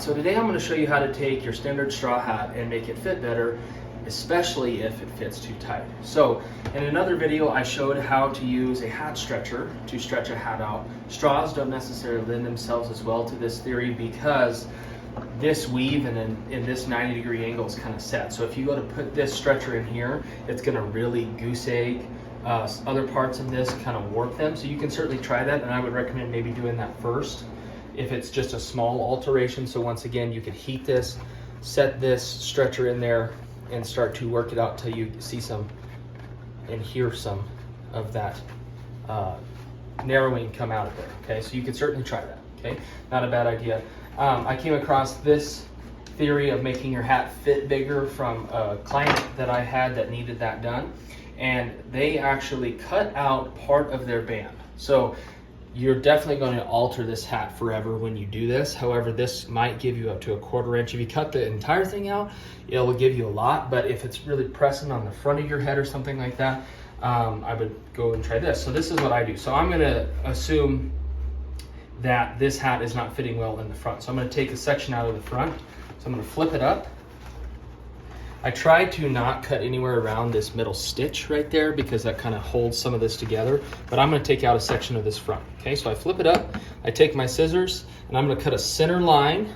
So today I'm going to show you how to take your standard straw hat and make it fit better, especially if it fits too tight. So in another video I showed how to use a hat stretcher to stretch a hat out. Straws don't necessarily lend themselves as well to this theory because this weave and in this 90-degree angle is kind of set. So if you go to put this stretcher in here, it's going to really goose egg other parts of this, kind of warp them. So you can certainly try that, and I would recommend maybe doing that first if it's just a small alteration. So once again, you could heat this, set this stretcher in there, and start to work it out till you see some and hear some of that narrowing come out of there. Okay, so you can certainly try that. Okay, not a bad idea. I came across this theory of making your hat fit bigger from a client that I had that needed that done, and they actually cut out part of their band. So you're definitely going to alter this hat forever when you do this. However, this might give you up to a 1/4 inch. If you cut the entire thing out, it will give you a lot, but if it's really pressing on the front of your head or something like that, I would go and try this. So this is what I do. So I'm going to assume that this hat is not fitting well in the front. So I'm going to take a section out of the front. So I'm going to flip it up. I try to not cut anywhere around this middle stitch right there because that kind of holds some of this together, but I'm going to take out a section of this front. Okay, so I flip it up, I take my scissors, and I'm going to cut a center line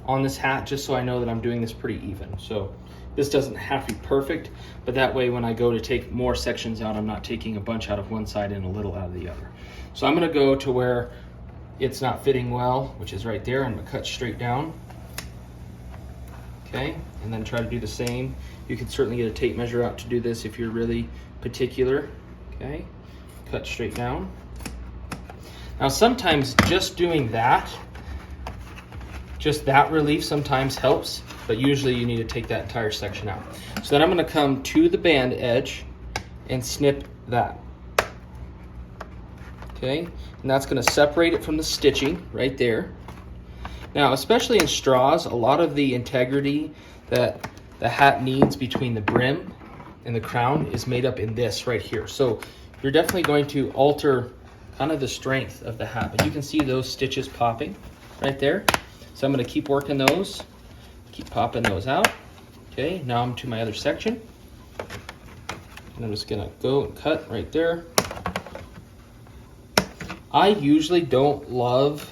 on this hat just so I know that I'm doing this pretty even. So this doesn't have to be perfect, but that way when I go to take more sections out, I'm not taking a bunch out of one side and a little out of the other. So I'm going to go to where it's not fitting well, which is right there. I'm going to cut straight down. Okay, and then try to do the same. You can certainly get a tape measure out to do this if you're really particular. Okay, cut straight down. Now sometimes just doing that, just that relief sometimes helps, but usually you need to take that entire section out. So then I'm going to come to the band edge and snip that. Okay, and that's going to separate it from the stitching right there. Now, especially in straws, a lot of the integrity that the hat needs between the brim and the crown is made up in this right here. So you're definitely going to alter kind of the strength of the hat. But you can see those stitches popping right there. So I'm going to keep working those, keep popping those out. Okay, now I'm to my other section. And I'm just going to go and cut right there. I usually don't love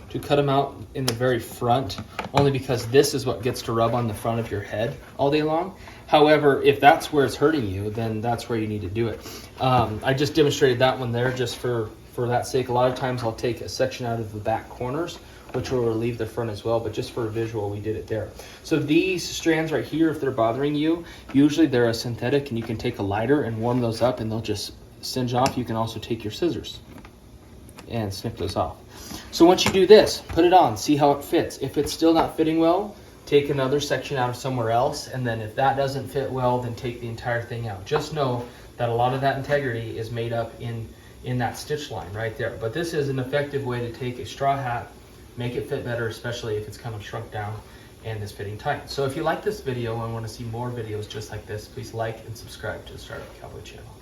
to cut them out in the very front, only because this is what gets to rub on the front of your head all day long. However, if that's where it's hurting you, then that's where you need to do it. I just demonstrated that one there just for that sake. A lot of times I'll take a section out of the back corners, which will relieve the front as well, but just for a visual, we did it there. So these strands right here, if they're bothering you, usually they're a synthetic, and you can take a lighter and warm those up and they'll just singe off. You can also take your scissors and snip those off. So once you do this, put it on, see how it fits. If it's still not fitting well, take another section out of somewhere else, and then if that doesn't fit well, then take the entire thing out. Just know that a lot of that integrity is made up in that stitch line right there. But this is an effective way to take a straw hat, make it fit better, especially if it's kind of shrunk down and is fitting tight. So if you like this video and want to see more videos just like this, please like and subscribe to the Startup Cowboy channel.